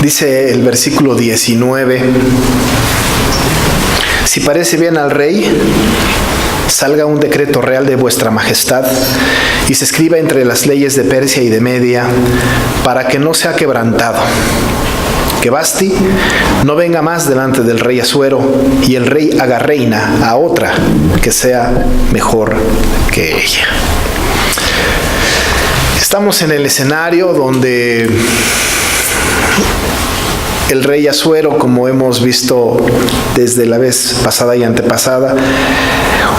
Dice el versículo 19: si parece bien al rey, salga un decreto real de vuestra majestad y se escriba entre las leyes de Persia y de Media, para que no sea quebrantado, que Vasti no venga más delante del rey Asuero, y el rey haga reina a otra que sea mejor que ella. Estamos en el escenario donde el rey Asuero, como hemos visto desde la vez pasada y antepasada,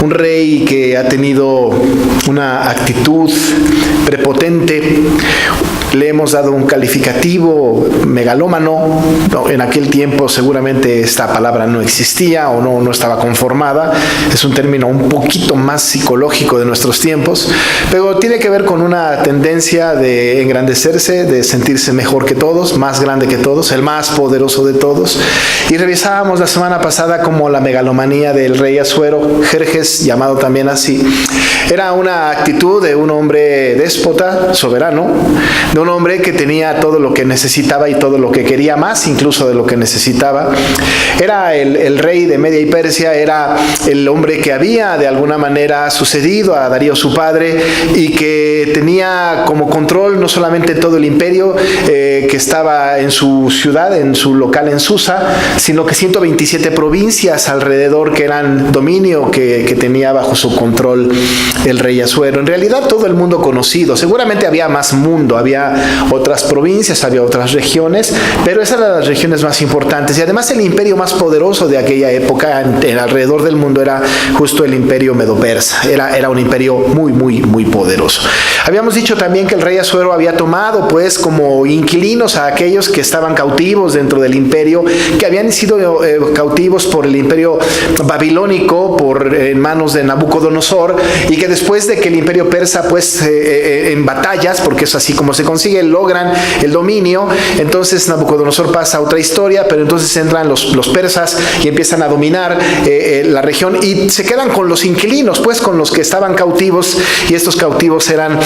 un rey que ha tenido una actitud prepotente. Le hemos dado un calificativo megalómano. En aquel tiempo seguramente esta palabra no existía o no estaba conformada. Es un término un poquito más psicológico de nuestros tiempos, pero tiene que ver con una tendencia de engrandecerse, de sentirse mejor que todos, más grande que todos, el más poderoso de todos. Y revisábamos la semana pasada como la megalomanía del rey Asuero, Jerjes, llamado también así, era una actitud de un hombre déspota, soberano, de un hombre que tenía todo lo que necesitaba y todo lo que quería, más incluso de lo que necesitaba. Era el rey de Media y Persia, era el hombre que había de alguna manera sucedido a Darío su padre y que tenía como control no solamente todo el imperio que estaba en su ciudad, en su local en Susa, sino que 127 provincias alrededor que eran dominio que tenía bajo su control el rey Asuero. En realidad todo el mundo conocido, seguramente había más mundo, había otras provincias, había otras regiones, pero esas eran las regiones más importantes. Y además el imperio más poderoso de aquella época alrededor del mundo era justo el imperio medo-persa. Era un imperio muy poderoso. Habíamos dicho también que el rey Asuero había tomado pues como inquilinos a aquellos que estaban cautivos dentro del imperio, que habían sido cautivos por el imperio babilónico en manos de Nabucodonosor, y que después de que el imperio persa pues en batallas, porque es así como se consigue, logran el dominio. Entonces Nabucodonosor pasa a otra historia, pero entonces entran los persas y empiezan a dominar la región y se quedan con los inquilinos, pues con los que estaban cautivos, y estos cautivos eran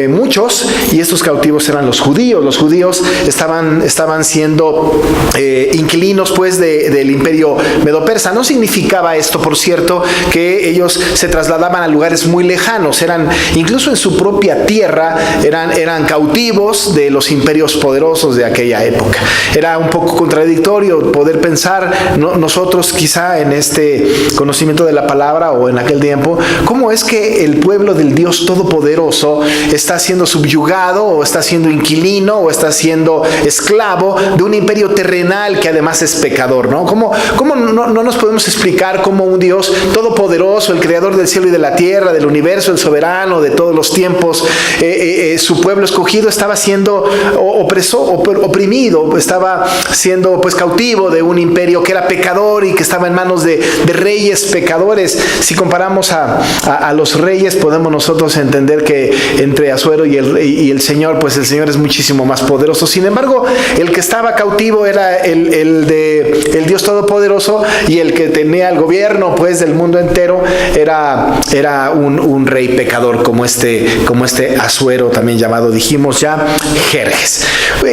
muchos, y estos cautivos eran los judíos. Los judíos estaban siendo inquilinos pues del imperio medo-persa. No significaba esto, por cierto, que ellos se trasladaban a lugares muy lejanos. Incluso en su propia tierra eran cautivos de los imperios poderosos de aquella época. Era un poco contradictorio poder pensar nosotros quizá en este conocimiento de la palabra o en aquel tiempo, cómo es que el pueblo del Dios Todopoderoso está siendo subyugado o está siendo inquilino o está siendo esclavo de un imperio terrenal que además es pecador, ¿no? ¿Cómo no nos podemos explicar cómo un Dios todopoderoso, el creador del cielo y de la tierra, del universo, el soberano de todos los tiempos, su pueblo escogido estaba siendo oprimido, estaba siendo pues cautivo de un imperio que era pecador y que estaba en manos de reyes pecadores? Si comparamos a los reyes, podemos nosotros entender que entre Asuero y el Señor, pues el Señor es muchísimo más poderoso. Sin embargo, el que estaba cautivo era el Dios Todopoderoso, y el que tenía el gobierno pues del mundo entero era un rey pecador como este Asuero, también llamado, dijimos ya, Jerjes.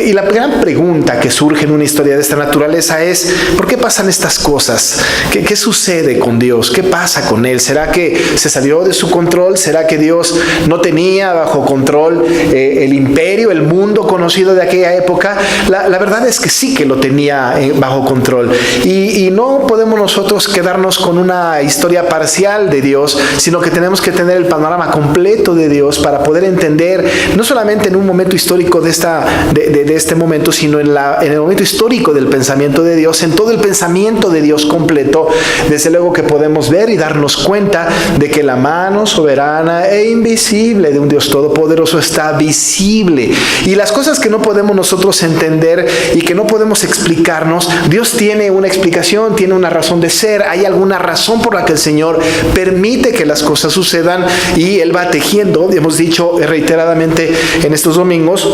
Y la gran pregunta que surge en una historia de esta naturaleza es: ¿por qué pasan estas cosas? ¿Qué sucede con Dios? ¿Qué pasa con Él? ¿Será que se salió de su control? ¿Será que Dios no tenía bajo control el imperio, el mundo conocido de aquella época? La verdad es que sí que lo tenía bajo control. Y no podemos nosotros quedarnos con una historia parcial de Dios, sino que tenemos que tener el panorama completo de Dios para poder entender, no solamente en un momento histórico de este momento, sino en el momento histórico del pensamiento de Dios, en todo el pensamiento de Dios completo. Desde luego que podemos ver y darnos cuenta de que la mano soberana e invisible de un Dios todopoderoso está visible, y las cosas que no podemos nosotros entender y que no podemos explicarnos, Dios tiene una explicación, tiene una razón de ser. Hay alguna razón por la que el Señor Señor permite que las cosas sucedan y Él va tejiendo, hemos dicho reiteradamente en estos domingos,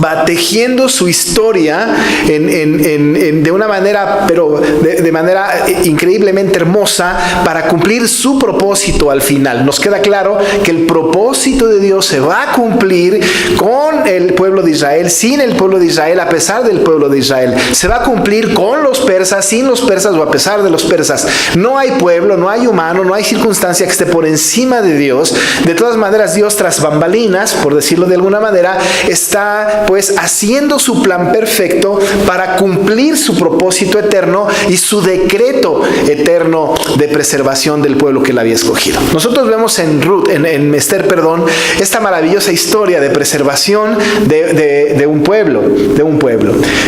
va tejiendo su historia de una manera, pero de manera increíblemente hermosa para cumplir su propósito al final. Nos queda claro que el propósito de Dios se va a cumplir con el pueblo de Israel, sin el pueblo de Israel, a pesar del pueblo de Israel. Se va a cumplir con los persas, sin los persas o a pesar de los persas. No hay pueblo, no hay humano, no hay circunstancia que esté por encima de Dios. De todas maneras, Dios tras bambalinas, por decirlo de alguna manera, está pues haciendo su plan perfecto para cumplir su propósito eterno y su decreto eterno de preservación del pueblo que Él había escogido. Nosotros vemos en Esther, esta maravillosa historia de preservación de un pueblo,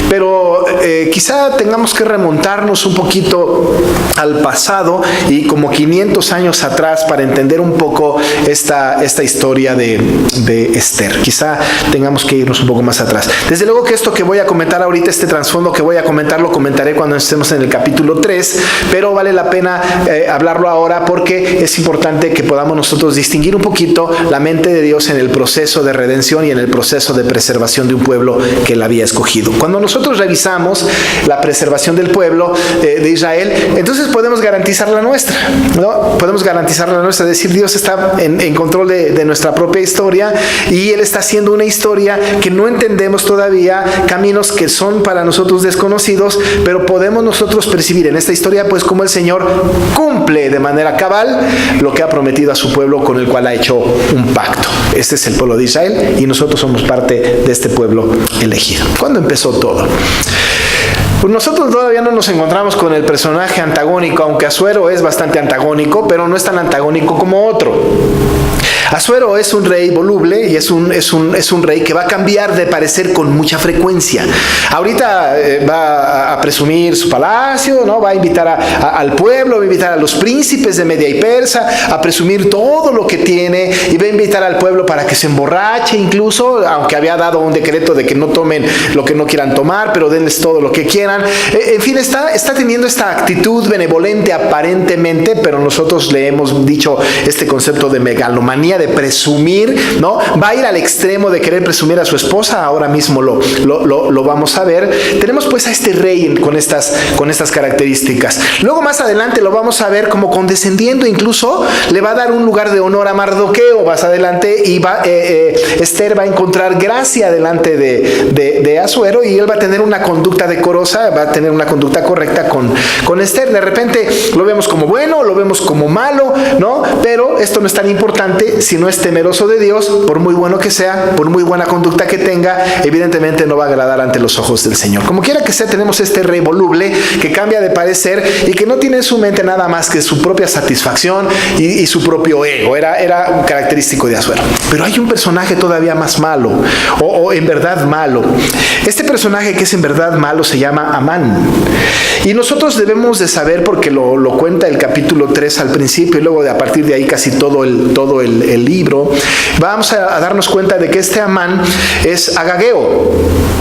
Pero quizá tengamos que remontarnos un poquito al pasado y como 500 años atrás para entender un poco esta historia de Esther. Quizá tengamos que irnos un poco más atrás. Desde luego que esto que voy a comentar ahorita, este trasfondo que voy a comentar, lo comentaré cuando estemos en el capítulo 3, pero vale la pena hablarlo ahora porque es importante que podamos nosotros distinguir un poquito la mente de Dios en el proceso de redención y en el proceso de preservación de un pueblo que Él había escogido. Cuando nosotros revisamos la preservación del pueblo de Israel, entonces podemos garantizar la nuestra, ¿no? Podemos garantizar la nuestra, es decir, Dios está en control de nuestra propia historia y Él está haciendo una historia que no entendemos todavía, caminos que son para nosotros desconocidos, pero podemos nosotros percibir en esta historia pues como el Señor cumple de manera cabal lo que ha prometido a su pueblo con el cual ha hecho un pacto. Este es el pueblo de Israel y nosotros somos parte de este pueblo elegido. ¿Cuándo empezó todo? Pues nosotros todavía no nos encontramos con el personaje antagónico, aunque Asuero es bastante antagónico, pero no es tan antagónico como otro. Asuero es un rey voluble y es un rey que va a cambiar de parecer con mucha frecuencia. Ahorita va a presumir su palacio, ¿no? Va a invitar al pueblo, va a invitar a los príncipes de Media y Persa a presumir todo lo que tiene y va a invitar al pueblo para que se emborrache incluso, aunque había dado un decreto de que no tomen lo que no quieran tomar, pero denles todo lo que quieran. En fin, está teniendo esta actitud benevolente aparentemente, pero nosotros le hemos dicho este concepto de megalomanía, de presumir, ¿no? Va a ir al extremo de querer presumir a su esposa. Ahora mismo lo vamos a ver. Tenemos pues a este rey con estas características. Luego más adelante lo vamos a ver como condescendiendo, incluso le va a dar un lugar de honor a Mardoqueo más adelante y Esther va a encontrar gracia delante de Asuero y él va a tener una conducta decorosa, va a tener una conducta correcta con Esther. De repente lo vemos como bueno, lo vemos como malo, ¿no? Pero esto no es tan importante. Si no es temeroso de Dios, por muy bueno que sea, por muy buena conducta que tenga, evidentemente no va a agradar ante los ojos del Señor. Como quiera que sea, tenemos este rey voluble que cambia de parecer y que no tiene en su mente nada más que su propia satisfacción y su propio ego. Era un característico de Asuero. Pero hay un personaje todavía más malo, o en verdad malo. Este personaje que es en verdad malo se llama Amán. Y nosotros debemos de saber, porque lo cuenta el capítulo 3 al principio y luego a partir de ahí casi todo el libro, vamos a darnos cuenta de que este Amán es Agageo.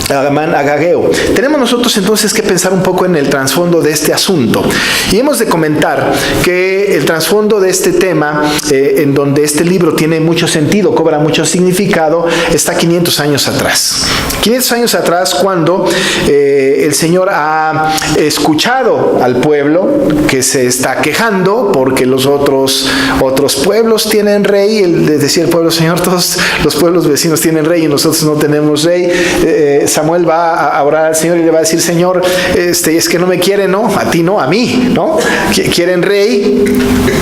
Amán Agageo. Tenemos nosotros entonces que pensar un poco en el trasfondo de este asunto. Y hemos de comentar que el trasfondo de este tema, en donde este libro tiene mucho sentido, cobra mucho significado, está 500 años atrás. 500 años atrás, cuando el Señor ha escuchado al pueblo que se está quejando porque los otros pueblos tienen rey. Decía el pueblo: Señor, todos los pueblos vecinos tienen rey y nosotros no tenemos rey. Samuel va a orar al Señor y le va a decir: Señor, es que no me quieren, ¿no? A ti no, a mí, ¿no? Quieren rey,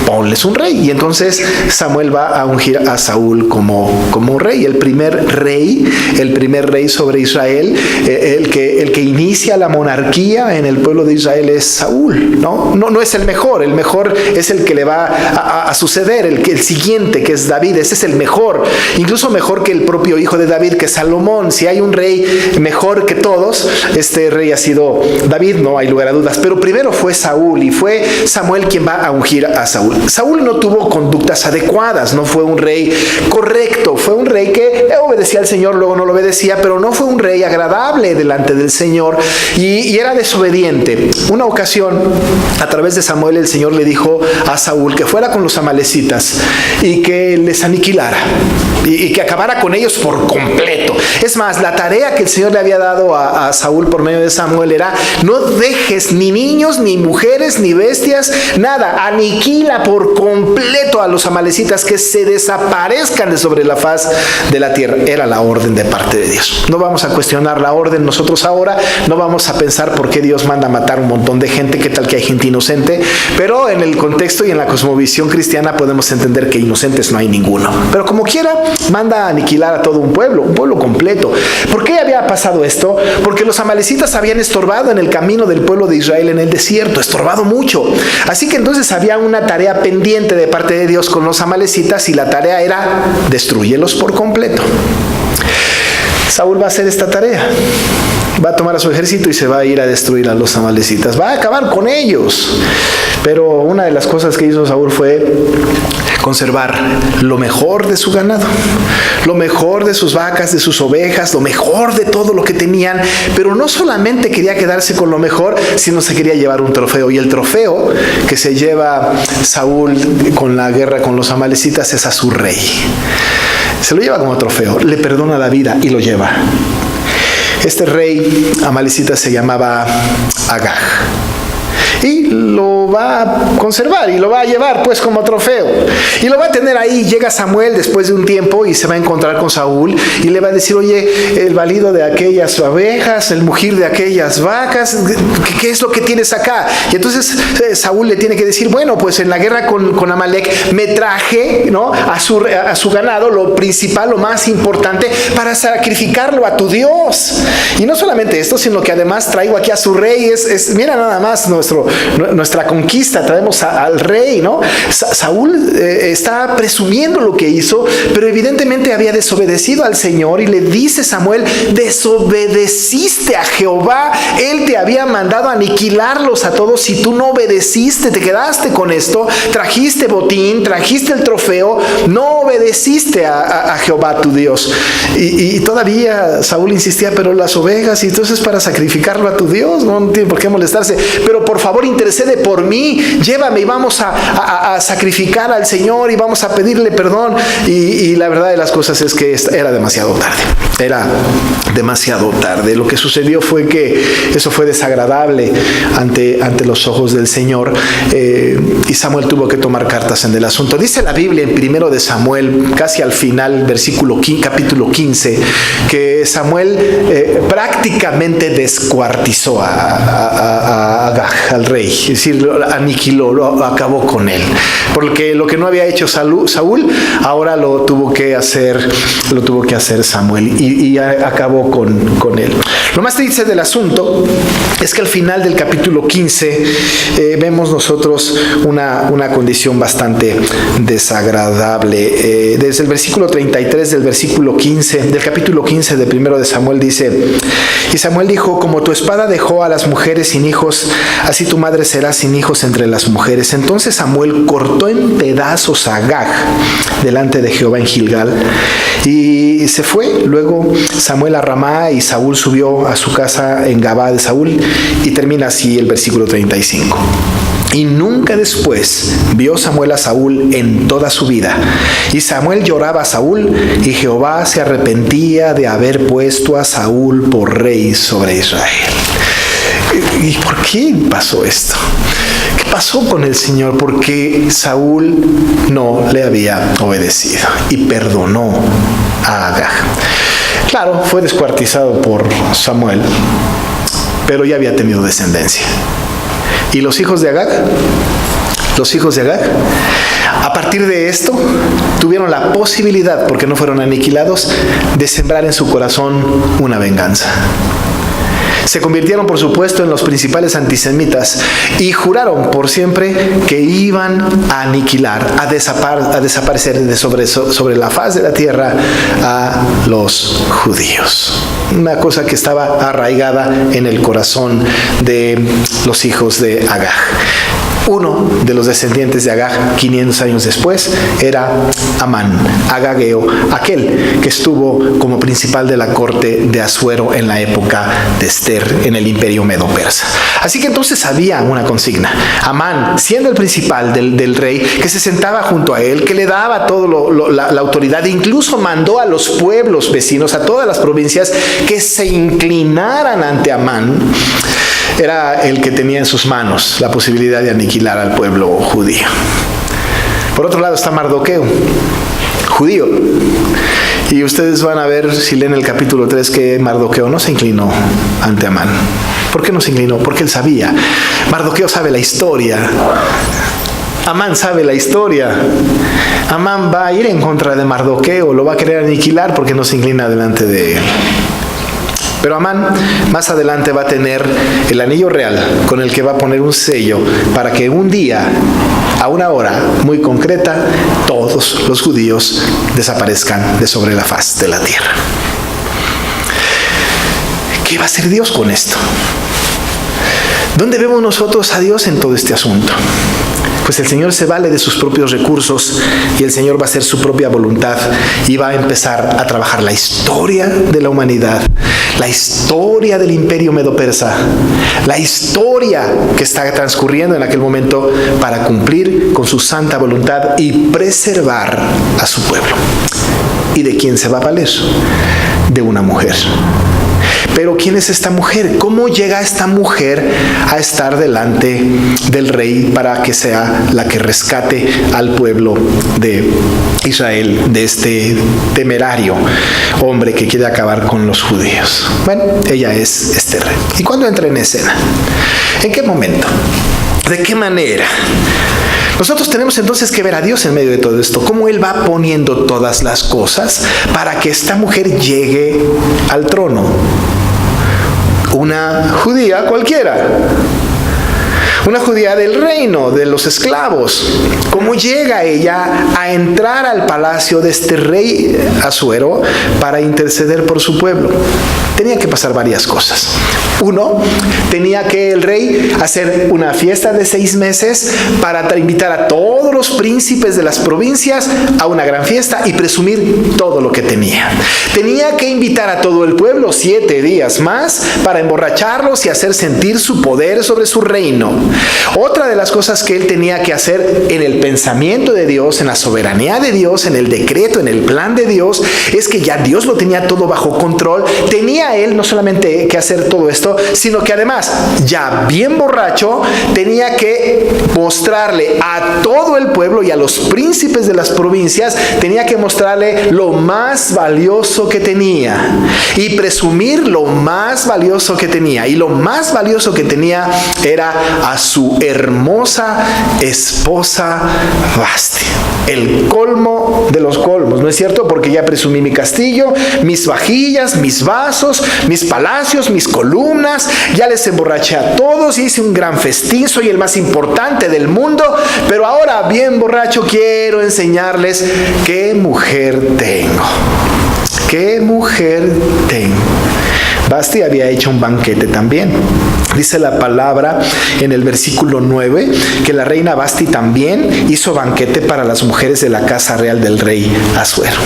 ponles un rey. Y entonces Samuel va a ungir a Saúl como rey, el primer rey sobre Israel. El que inicia la monarquía en el pueblo de Israel es Saúl, ¿no? No es el mejor es el que le va a suceder, el siguiente, que es David. Ese es el mejor, incluso mejor que el propio hijo de David, que es Salomón. Si hay un rey mejor que todos, este rey ha sido David, no hay lugar a dudas. Pero primero fue Saúl y fue Samuel quien va a ungir a Saúl. Saúl no tuvo conductas adecuadas, no fue un rey correcto, fue un rey que obedecía al Señor, luego no lo obedecía, pero no fue un rey agradable delante del Señor y era desobediente. Una ocasión, a través de Samuel, el Señor le dijo a Saúl que fuera con los amalecitas y que les aniquilara y que acabara con ellos por completo. Es más, la tarea que el Señor le había dado a Saúl por medio de Samuel era: no dejes ni niños, ni mujeres, ni bestias, nada, aniquila por completo a los amalecitas, que se desaparezcan de sobre la faz de la tierra. Era la orden de parte de Dios. No vamos a cuestionar la orden nosotros ahora, no vamos a pensar por qué Dios manda a matar un montón de gente, qué tal que hay gente inocente, pero en el contexto y en la cosmovisión cristiana podemos entender que inocentes no hay ninguno. Pero como quiera, manda a aniquilar a todo un pueblo completo. ¿Por qué había pasado esto? Porque los amalecitas habían estorbado en el camino del pueblo de Israel en el desierto, estorbado mucho. Así que entonces había una tarea pendiente de parte de Dios con los amalecitas, y la tarea era: destrúyelos por completo. Saúl va a hacer esta tarea. Va a tomar a su ejército y se va a ir a destruir a los amalecitas. Va a acabar con ellos. Pero una de las cosas que hizo Saúl fue conservar lo mejor de su ganado, lo mejor de sus vacas, de sus ovejas, lo mejor de todo lo que tenían. Pero no solamente quería quedarse con lo mejor, sino se quería llevar un trofeo. Y el trofeo que se lleva Saúl con la guerra con los amalecitas es a su rey. Se lo lleva como trofeo, le perdona la vida y lo lleva. Este rey amalecita se llamaba Agag. Y lo va a conservar y lo va a llevar pues como trofeo. Y lo va a tener ahí. Llega Samuel después de un tiempo y se va a encontrar con Saúl y le va a decir: oye, el balido de aquellas ovejas, el mugir de aquellas vacas, ¿qué es lo que tienes acá? Y entonces Saúl le tiene que decir: bueno, pues en la guerra con Amalek me traje, ¿no?, a su ganado, lo principal, lo más importante, para sacrificarlo a tu Dios. Y no solamente esto, sino que además traigo aquí a su rey. Mira nada más nuestra conquista, traemos al rey, ¿no? Saúl está presumiendo lo que hizo, pero evidentemente había desobedecido al Señor, y le dice Samuel: desobedeciste a Jehová, Él te había mandado a aniquilarlos a todos y tú no obedeciste, te quedaste con esto, trajiste botín, trajiste el trofeo, no obedeciste a Jehová tu Dios. Y todavía Saúl insistía: pero las ovejas, y entonces para sacrificarlo a tu Dios, no tiene por qué molestarse, pero por favor intercede por mí, llévame y vamos a sacrificar al Señor y vamos a pedirle perdón. Y la verdad de las cosas es que era demasiado tarde. Lo que sucedió fue que eso fue desagradable ante los ojos del Señor, y Samuel tuvo que tomar cartas en el asunto. Dice la Biblia en 1 de Samuel, casi al final, capítulo 15, que Samuel prácticamente descuartizó a Agag, al rey, es decir, lo aniquiló, lo acabó con él, porque lo que no había hecho Saúl, ahora lo tuvo que hacer Samuel, y acabó con él. Lo más triste del asunto es que al final del capítulo 15 vemos nosotros una condición bastante desagradable. Desde el versículo 33 del capítulo 15 de 1 de Samuel dice: y Samuel dijo: como tu espada dejó a las mujeres sin hijos, así tu madre será sin hijos entre las mujeres. Entonces Samuel cortó en pedazos a Agag delante de Jehová en Gilgal, y se fue. Luego Samuel a Ramá, y Saúl subió a su casa en Gabá de Saúl. Y termina así el versículo 35. Y nunca después vio Samuel a Saúl en toda su vida. Y Samuel lloraba a Saúl, y Jehová se arrepentía de haber puesto a Saúl por rey sobre Israel. ¿Y por qué pasó esto? ¿Qué pasó con el Señor? Porque Saúl no le había obedecido y perdonó a Agag. Claro, fue descuartizado por Samuel, pero ya había tenido descendencia. ¿Y los hijos de Agag? A partir de esto, tuvieron la posibilidad, porque no fueron aniquilados, de sembrar en su corazón una venganza. Se convirtieron, por supuesto, en los principales antisemitas y juraron por siempre que iban a aniquilar, a desaparecer sobre la faz de la tierra a los judíos. Una cosa que estaba arraigada en el corazón de los hijos de Agag. Uno de los descendientes de Agag, 500 años después, era Amán, agageo, aquel que estuvo como principal de la corte de Asuero en la época de Esther en el imperio medo-persa. Así que entonces había una consigna. Amán, siendo el principal del rey, que se sentaba junto a él, que le daba toda la autoridad, e incluso mandó a los pueblos vecinos, a todas las provincias, que se inclinaran ante Amán, era el que tenía en sus manos la posibilidad de aniquilar al pueblo judío. Por otro lado está Mardoqueo, judío. Y ustedes van a ver, si leen el capítulo 3, que Mardoqueo no se inclinó ante Amán. ¿Por qué no se inclinó? Porque él sabía. Mardoqueo sabe la historia. Amán sabe la historia. Amán va a ir en contra de Mardoqueo, lo va a querer aniquilar porque no se inclina delante de él. Pero Amán más adelante va a tener el anillo real con el que va a poner un sello para que un día, a una hora muy concreta, todos los judíos desaparezcan de sobre la faz de la tierra. ¿Qué va a hacer Dios con esto? ¿Dónde vemos nosotros a Dios en todo este asunto? Pues el Señor se vale de sus propios recursos y el Señor va a hacer su propia voluntad y va a empezar a trabajar la historia de la humanidad, la historia del imperio medo-persa, la historia que está transcurriendo en aquel momento para cumplir con su santa voluntad y preservar a su pueblo. ¿Y de quién se va a valer? De una mujer. Pero ¿quién es esta mujer? ¿Cómo llega esta mujer a estar delante del rey para que sea la que rescate al pueblo de Israel de este temerario hombre que quiere acabar con los judíos? Bueno, ella es Esther. ¿Y cuándo entra en escena? ¿En qué momento? ¿De qué manera? Nosotros tenemos entonces que ver a Dios en medio de todo esto, cómo Él va poniendo todas las cosas para que esta mujer llegue al trono. Una judía cualquiera, una judía del reino de los esclavos. ¿Cómo llega ella a entrar al palacio de este rey Asuero para interceder por su pueblo? Tenía que pasar varias cosas. Uno, tenía que el rey hacer una fiesta de 6 meses para invitar a todos los príncipes de las provincias a una gran fiesta y presumir todo lo que tenía. Tenía que invitar a todo el pueblo 7 días más para emborracharlos y hacer sentir su poder sobre su reino. Otra de las cosas que él tenía que hacer en el pensamiento de Dios, en la soberanía de Dios, en el decreto, en el plan de Dios, es que ya Dios lo tenía todo bajo control. Tenía él no solamente que hacer todo esto, sino que además, ya bien borracho, tenía que mostrarle a todo el pueblo y a los príncipes de las provincias, tenía que mostrarle lo más valioso que tenía y presumir lo más valioso que tenía. Y lo más valioso que tenía era a su hermosa esposa Vasti. El colmo de los colmos, ¿no es cierto? Porque ya presumí mi castillo, mis vajillas, mis vasos, mis palacios, mis columnas, ya les emborraché a todos, hice un gran festín, soy el más importante del mundo, pero ahora bien borracho quiero enseñarles qué mujer tengo. ¿Qué mujer tengo? Vasti había hecho un banquete también. Dice la palabra en el versículo 9 que la reina Vasti también hizo banquete para las mujeres de la casa real del rey Asuero.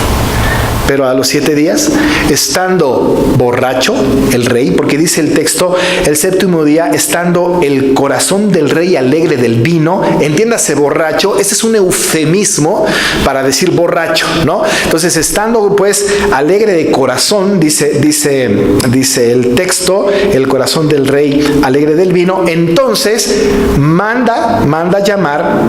Pero a los 7 días, estando borracho el rey, porque dice el texto, el 7º día, estando el corazón del rey alegre del vino, entiéndase borracho, ese es un eufemismo para decir borracho, ¿no? Entonces, estando pues alegre de corazón, dice el texto, el corazón del rey alegre del vino, entonces manda llamar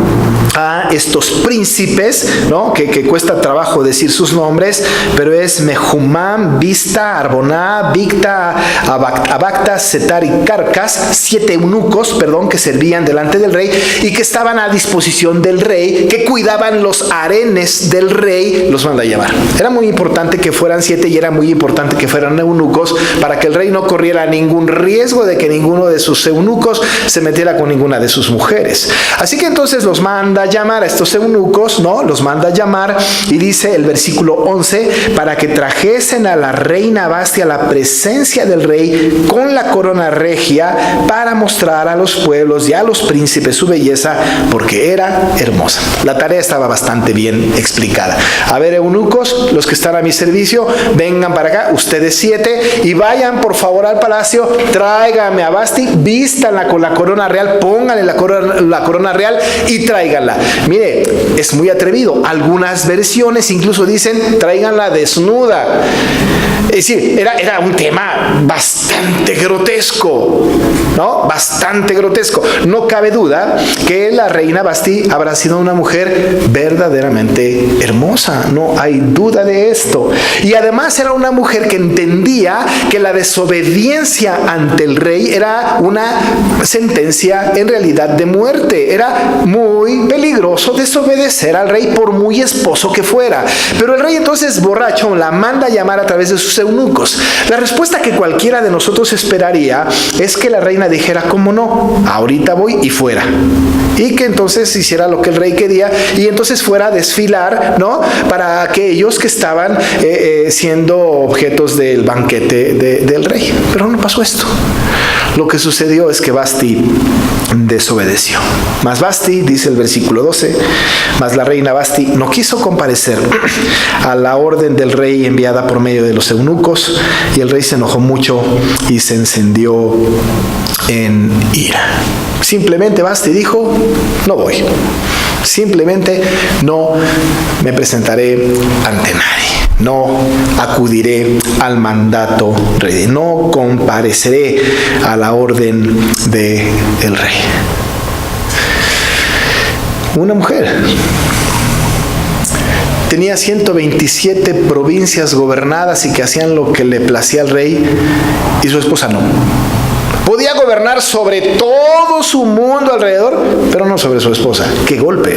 a estos príncipes, ¿no? Que cuesta trabajo decir sus nombres, pero es Mehumán, Vista, Arboná, Victa, Abacta, Setar y Carcas, 7 eunucos, que servían delante del rey y que estaban a disposición del rey, que cuidaban los harenes del rey, los manda a llamar. Era muy importante que fueran 7 y era muy importante que fueran eunucos para que el rey no corriera ningún riesgo de que ninguno de sus eunucos se metiera con ninguna de sus mujeres. Así que entonces los manda a llamar a estos eunucos, ¿no? Los manda a llamar y dice el versículo 11 para que trajesen a la reina Vasti a la presencia del rey con la corona regia para mostrar a los pueblos y a los príncipes su belleza, porque era hermosa. La tarea estaba bastante bien explicada. A ver, eunucos, los que están a mi servicio, vengan para acá, ustedes 7, y vayan por favor al palacio, tráiganme a Vasti, vístanla con la corona real, pónganle la corona real y tráiganla. Mire, es muy atrevido. Algunas versiones incluso dicen, tráiganla desnuda. Es decir, era un tema bastante grotesco, ¿no? Bastante grotesco. No cabe duda que la reina Vasti habrá sido una mujer verdaderamente hermosa. No hay duda de esto. Y además era una mujer que entendía que la desobediencia ante el rey era una sentencia en realidad de muerte. Era muy peligroso desobedecer al rey por muy esposo que fuera. Pero el rey entonces, borracho, la manda a llamar a través de sus eunucos. La respuesta que cualquiera de nosotros esperaría es que la reina dijera, ¿cómo no? Ahorita voy y fuera. Y que entonces hiciera lo que el rey quería y entonces fuera a desfilar, ¿no? Para aquellos que estaban siendo objetos del banquete del rey. Pero no pasó esto. Lo que sucedió es que Vasti desobedeció. Mas Vasti, dice el versículo 12, mas la reina Vasti no quiso comparecer a la orden del rey enviada por medio de los eunucos, y el rey se enojó mucho y se encendió en ira. Simplemente Vasti dijo, no voy. Simplemente no me presentaré ante nadie. No acudiré al mandato rey. No compareceré a la orden del rey. Una mujer tenía 127 provincias gobernadas y que hacían lo que le placía al rey, y su esposa no. Podía gobernar sobre todo su mundo alrededor, pero no sobre su esposa. ¡Qué golpe!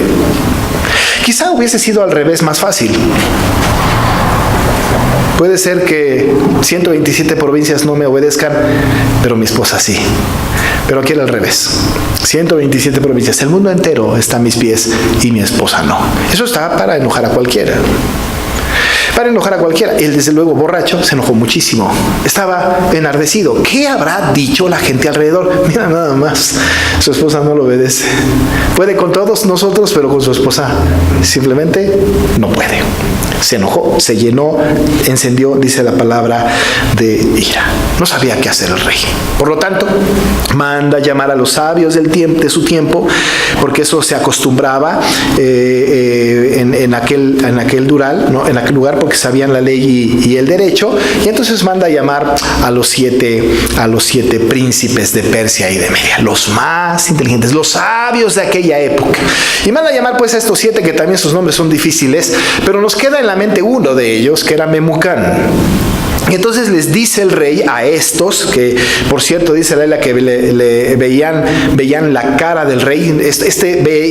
Quizá hubiese sido al revés más fácil. Puede ser que 127 provincias no me obedezcan, pero mi esposa sí. Pero aquí era al revés. 127 provincias, el mundo entero está a mis pies y mi esposa no. Eso está para enojar a cualquiera. Para enojar a cualquiera. Él, desde luego, borracho, se enojó muchísimo. Estaba enardecido. ¿Qué habrá dicho la gente alrededor? Mira, nada más, su esposa no lo obedece. Puede con todos nosotros, pero con su esposa simplemente no puede. Se enojó, se llenó, encendió, dice la palabra, de ira. No sabía qué hacer el rey. Por lo tanto, manda llamar a los sabios de su tiempo, porque eso se acostumbraba en aquel lugar, porque sabían la ley y el derecho, y entonces manda a llamar a los siete príncipes de Persia y de Media, los más inteligentes, los sabios de aquella época. Y manda a llamar pues a estos 7, que también sus nombres son difíciles, pero nos queda en la mente uno de ellos, que era Memucán. Y entonces les dice el rey a estos, que por cierto dice Laila que le veían la cara del rey.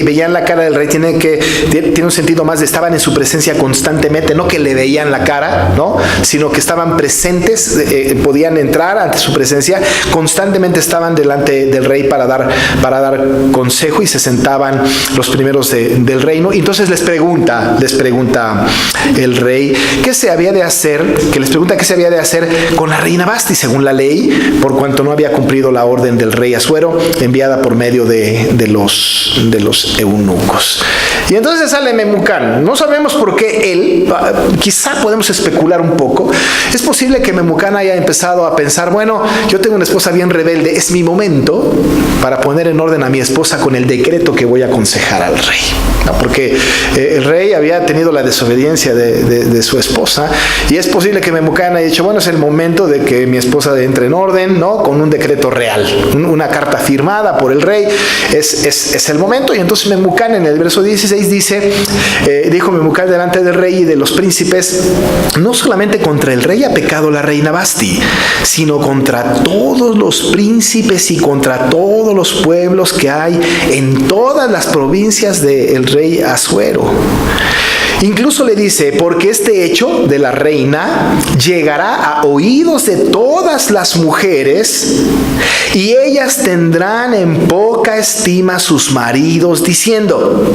Veían la cara del rey tiene un sentido más de estaban en su presencia constantemente, no que le veían la cara, ¿no? Sino que estaban presentes, podían entrar ante su presencia, constantemente estaban delante del rey para dar consejo, y se sentaban los primeros del reino. Y entonces les pregunta el rey qué se había de hacer, con la reina Vasti según la ley, por cuanto no había cumplido la orden del rey Asuero enviada por medio de los eunucos. Y entonces sale Memucán. No sabemos por qué él, quizá podemos especular un poco. Es posible que Memucán haya empezado a pensar, bueno, yo tengo una esposa bien rebelde, es mi momento para poner en orden a mi esposa con el decreto que voy a aconsejar al rey. ¿No? Porque el rey había tenido la desobediencia de su esposa, y es posible que Memucán haya dicho, bueno, es el momento de que mi esposa entre en orden, ¿no? Con un decreto real, una carta firmada por el rey, es el momento. Y entonces Memucán en el verso 16 dice, dijo Memucán delante del rey y de los príncipes, no solamente contra el rey ha pecado la reina Vasti, sino contra todos los príncipes y contra todos los pueblos que hay en todas las provincias del rey Asuero. Incluso le dice, porque este hecho de la reina llegará a oídos de todas las mujeres y ellas tendrán en poca estima a sus maridos, diciendo,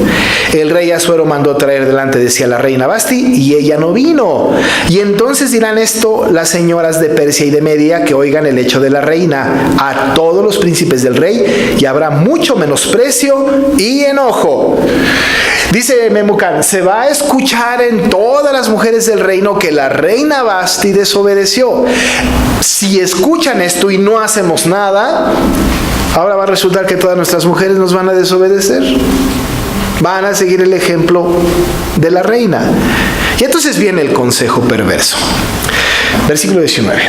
el rey Asuero mandó traer delante de sí a la reina Vasti y ella no vino. Y entonces dirán esto las señoras de Persia y de Media que oigan el hecho de la reina a todos los príncipes del rey, y habrá mucho menosprecio y enojo. Dice Memucán, se va a escuchar en todas las mujeres del reino que la reina Vasti desobedeció. Si escuchan esto y no hacemos nada, ahora va a resultar que todas nuestras mujeres nos van a desobedecer. Van a seguir el ejemplo de la reina. Y entonces viene el consejo perverso. Versículo 19.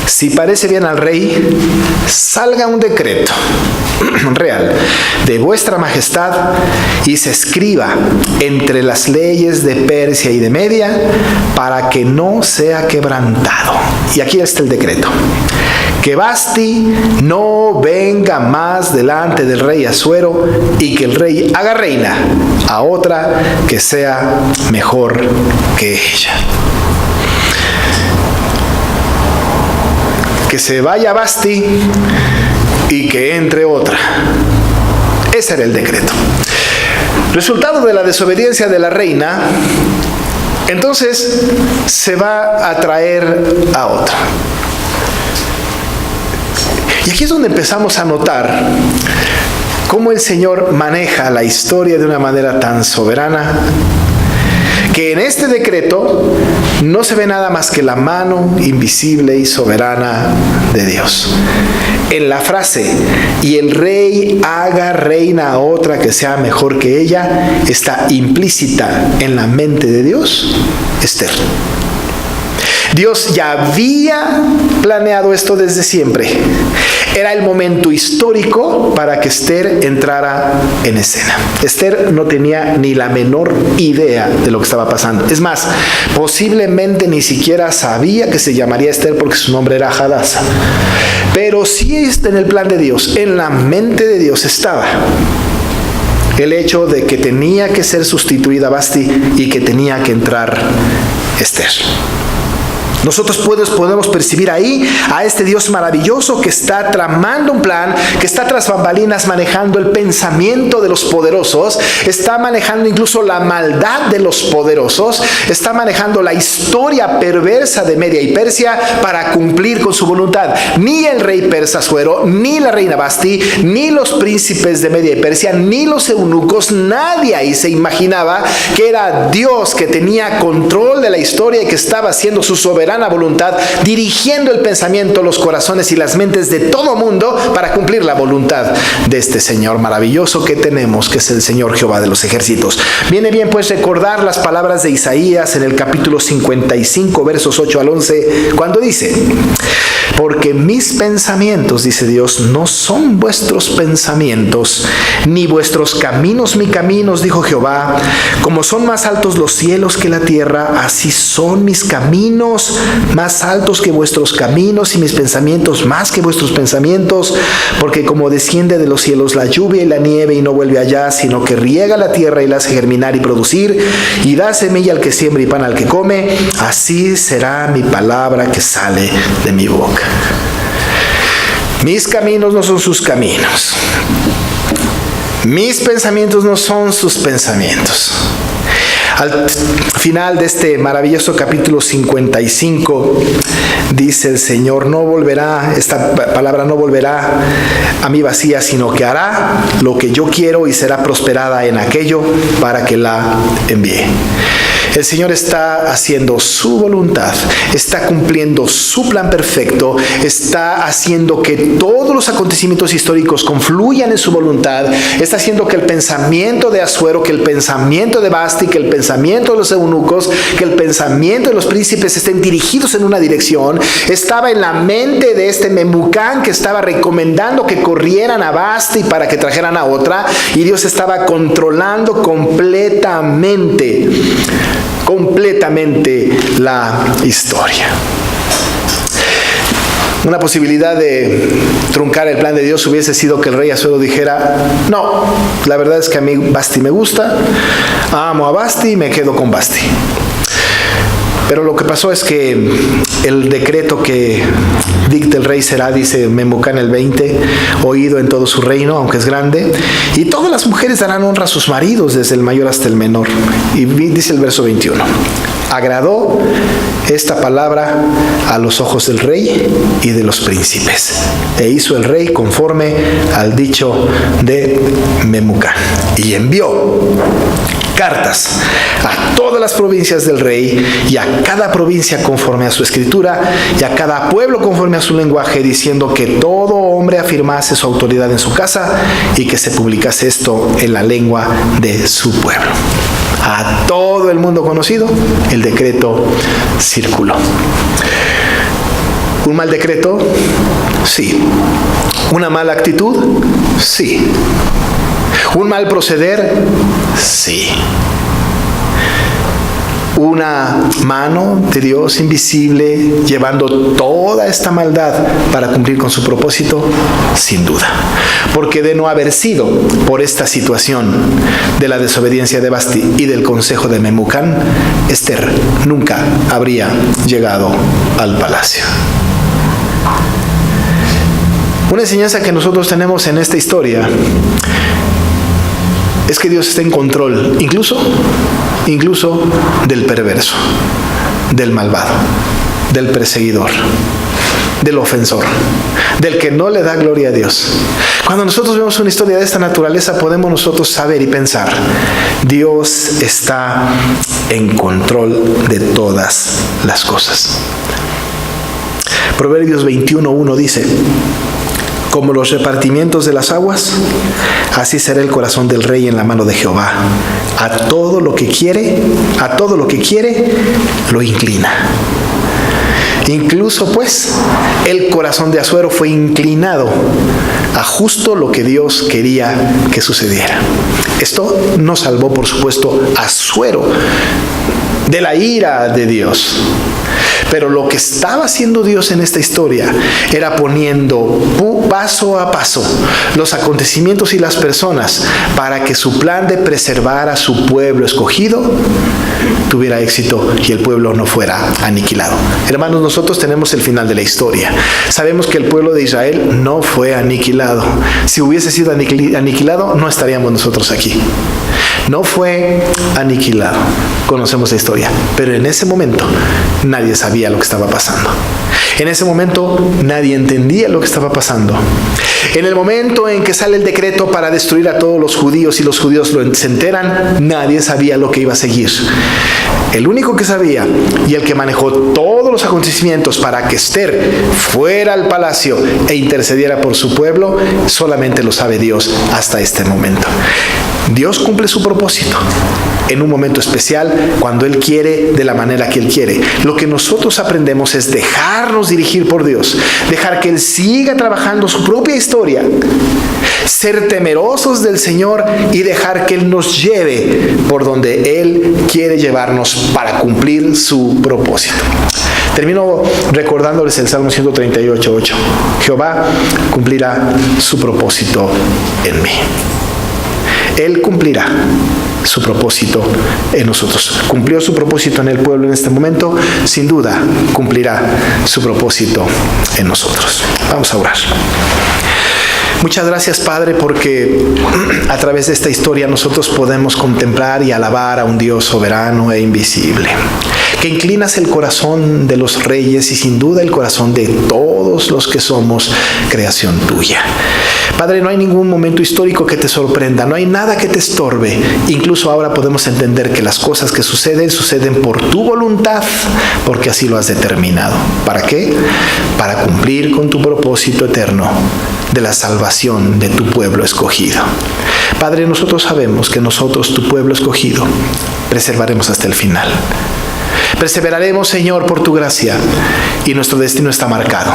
Si parece bien al rey, salga un decreto real de vuestra majestad y se escriba entre las leyes de Persia y de Media para que no sea quebrantado. Y aquí está el decreto. Que Vasti no venga más delante del rey Asuero y que el rey haga reina a otra que sea mejor que ella. Que se vaya Vasti y que entre otra. Ese era el decreto. Resultado de la desobediencia de la reina, entonces se va a traer a otra. Y aquí es donde empezamos a notar cómo el Señor maneja la historia de una manera tan soberana, que en este decreto no se ve nada más que la mano invisible y soberana de Dios. En la frase, y el rey haga reina a otra que sea mejor que ella, está implícita en la mente de Dios, Esther. Dios ya había planeado esto desde siempre. Era el momento histórico para que Esther entrara en escena. Esther no tenía ni la menor idea de lo que estaba pasando. Es más, posiblemente ni siquiera sabía que se llamaría Esther porque su nombre era Hadassah. Pero sí está en el plan de Dios, en la mente de Dios estaba el hecho de que tenía que ser sustituida Vasti y que tenía que entrar Esther. Nosotros podemos percibir ahí a este Dios maravilloso que está tramando un plan, que está tras bambalinas manejando el pensamiento de los poderosos, está manejando incluso la maldad de los poderosos, está manejando la historia perversa de Media y Persia para cumplir con su voluntad. Ni el rey persa Asuero, ni la reina Vasti, ni los príncipes de Media y Persia, ni los eunucos, nadie ahí se imaginaba que era Dios que tenía control de la historia y que estaba haciendo su soberana voluntad, dirigiendo el pensamiento, los corazones y las mentes de todo mundo para cumplir la voluntad de este Señor maravilloso que tenemos, que es el Señor Jehová de los ejércitos. Viene bien pues recordar las palabras de Isaías en el capítulo 55, versos 8 al 11, cuando dice: porque mis pensamientos, dice Dios, no son vuestros pensamientos, ni vuestros caminos mis caminos, dijo Jehová. Como son más altos los cielos que la tierra, así son mis caminos más altos que vuestros caminos y mis pensamientos más que vuestros pensamientos, porque como desciende de los cielos la lluvia y la nieve y no vuelve allá, sino que riega la tierra y la hace germinar y producir, y da semilla al que siembra y pan al que come, así será mi palabra que sale de mi boca. Mis caminos no son sus caminos. Mis pensamientos no son sus pensamientos. Al final de este maravilloso capítulo 55, dice el Señor, no volverá, esta palabra no volverá a mí vacía, sino que hará lo que yo quiero y será prosperada en aquello para que la envíe. El Señor está haciendo su voluntad, está cumpliendo su plan perfecto, está haciendo que todos los acontecimientos históricos confluyan en su voluntad, está haciendo que el pensamiento de Asuero, que el pensamiento de Vasti, que el pensamiento de los eunucos, que el pensamiento de los príncipes estén dirigidos en una dirección. Estaba en la mente de este Memucán que estaba recomendando que corrieran a Vasti para que trajeran a otra, y Dios estaba controlando completamente la historia. Una posibilidad de truncar el plan de Dios hubiese sido que el rey Asuero dijera: no, la verdad es que a mí Vasti me gusta, amo a Basti y me quedo con Basti. Pero lo que pasó es que el decreto que dicta el rey será, dice Memucán el 20, oído en todo su reino, aunque es grande, y todas las mujeres darán honra a sus maridos, desde el mayor hasta el menor. Y dice el verso 21, agradó esta palabra a los ojos del rey y de los príncipes, e hizo el rey conforme al dicho de Memucán, y envió cartas a todas las provincias del rey, y a cada provincia conforme a su escritura, y a cada pueblo conforme a su lenguaje, diciendo que todo hombre afirmase su autoridad en su casa, y que se publicase esto en la lengua de su pueblo. A todo el mundo conocido, el decreto circuló. ¿Un mal decreto? Sí. ¿Una mala actitud? Sí. ¿Un mal proceder? Sí. ¿Una mano de Dios invisible llevando toda esta maldad para cumplir con su propósito? Sin duda. Porque de no haber sido por esta situación de la desobediencia de Basti y del consejo de Memucán, Esther nunca habría llegado al palacio. Una enseñanza que nosotros tenemos en esta historia es que Dios está en control, incluso del perverso, del malvado, del perseguidor, del ofensor, del que no le da gloria a Dios. Cuando nosotros vemos una historia de esta naturaleza, podemos nosotros saber y pensar, Dios está en control de todas las cosas. Proverbios 21:1 dice, como los repartimientos de las aguas, así será el corazón del rey en la mano de Jehová. A todo lo que quiere, lo inclina. Incluso pues, el corazón de Asuero fue inclinado a justo lo que Dios quería que sucediera. Esto no salvó, por supuesto, a Asuero de la ira de Dios. Pero lo que estaba haciendo Dios en esta historia era poniendo paso a paso los acontecimientos y las personas para que su plan de preservar a su pueblo escogido tuviera éxito y el pueblo no fuera aniquilado. Hermanos, nosotros tenemos el final de la historia. Sabemos que el pueblo de Israel no fue aniquilado. Si hubiese sido aniquilado, no estaríamos nosotros aquí. No fue aniquilado. Conocemos la historia. Pero en ese momento nadie sabía lo que estaba pasando. En ese momento nadie entendía lo que estaba pasando. En el momento en que sale el decreto para destruir a todos los judíos y los judíos se enteran, nadie sabía lo que iba a seguir. El único que sabía y el que manejó todos los acontecimientos para que Esther fuera al palacio e intercediera por su pueblo, solamente lo sabe Dios hasta este momento. Dios cumple su propósito en un momento especial, cuando Él quiere, de la manera que Él quiere. Lo que nosotros aprendemos es dejarnos dirigir por Dios, dejar que Él siga trabajando su propia historia, ser temerosos del Señor y dejar que Él nos lleve por donde Él quiere llevarnos para cumplir su propósito. Termino recordándoles el Salmo 138:8. Jehová cumplirá su propósito en mí. Él cumplirá su propósito en nosotros. Cumplió su propósito en el pueblo en este momento, sin duda cumplirá su propósito en nosotros. Vamos a orar. Muchas gracias, Padre, porque a través de esta historia nosotros podemos contemplar y alabar a un Dios soberano e invisible, que inclinas el corazón de los reyes y sin duda el corazón de todos los que somos creación tuya. Padre, no hay ningún momento histórico que te sorprenda, no hay nada que te estorbe. Incluso ahora podemos entender que las cosas que suceden por tu voluntad, porque así lo has determinado. ¿Para qué? Para cumplir con tu propósito eterno de la salvación de tu pueblo escogido. Padre, nosotros sabemos que nosotros, tu pueblo escogido, preservaremos hasta el final. Perseveraremos, Señor, por tu gracia, y nuestro destino está marcado,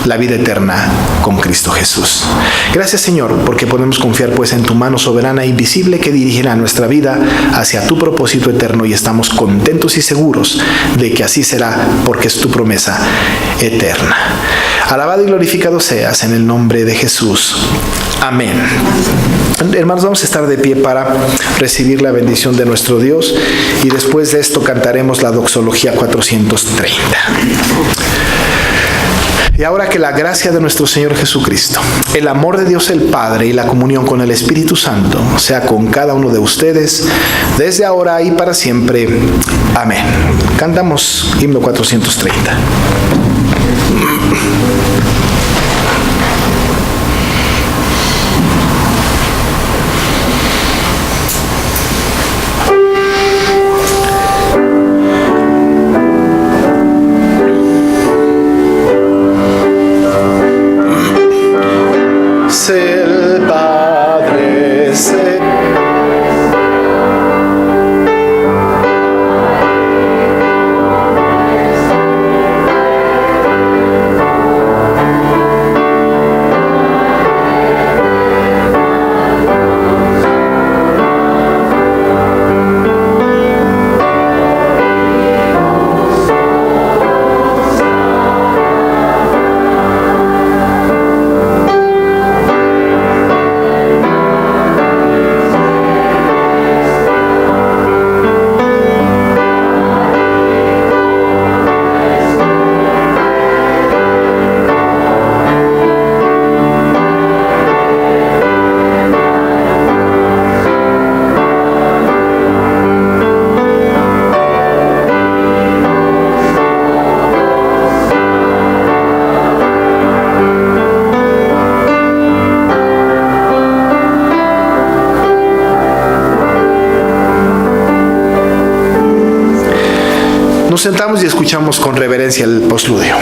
la vida eterna con Cristo Jesús. Gracias, Señor, porque podemos confiar pues en tu mano soberana e invisible que dirigirá nuestra vida hacia tu propósito eterno, y estamos contentos y seguros de que así será, porque es tu promesa eterna. Alabado y glorificado seas en el nombre de Jesús. Amén. Hermanos, vamos a estar de pie para recibir la bendición de nuestro Dios y después de esto cantaremos la doxología 430. Y ahora que la gracia de nuestro Señor Jesucristo, el amor de Dios el Padre y la comunión con el Espíritu Santo sea con cada uno de ustedes, desde ahora y para siempre. Amén. Cantamos himno 430. El Padre se Nos sentamos y escuchamos con reverencia el postludio.